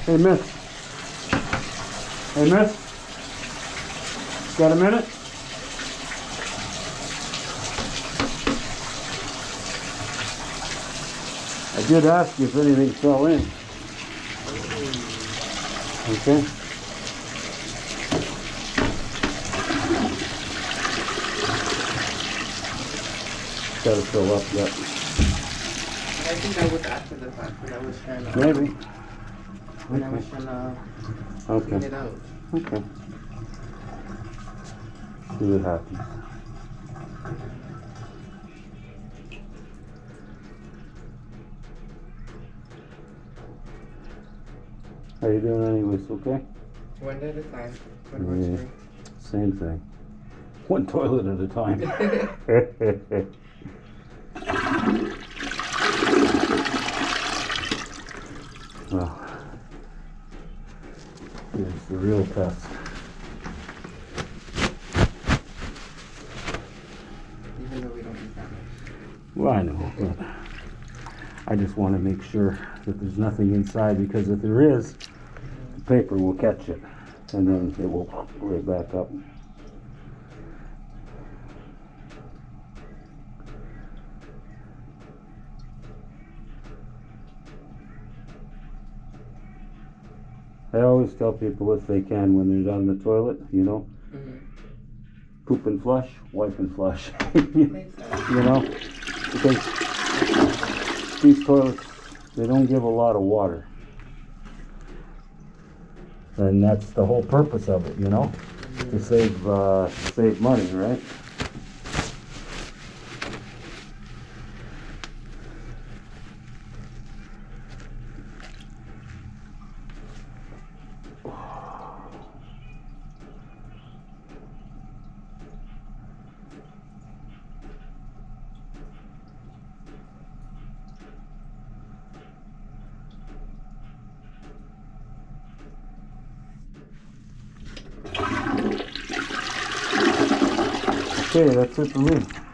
Hey, miss. Hey, miss. Got a minute? I did ask you if anything fell in. Okay. Gotta fill up yet. I think that was after the fact, but I was trying to. Maybe. When I was trying to clean it out. Okay. See what happens. How you doing anyways, okay? One day at a time. Yeah, same thing. One toilet at a time. Well, here's the real test. Even though we don't eat that much. Well, I know, but I just want to make sure that there's nothing inside, because if there is, the paper will catch it, and then it will right back up. I always tell people, if they can, when they're down the toilet, you know, poop and flush, wipe and flush. You know, because these toilets, they don't give a lot of water. And that's the whole purpose of it, you know, to save money, right? Okay, that's it for me.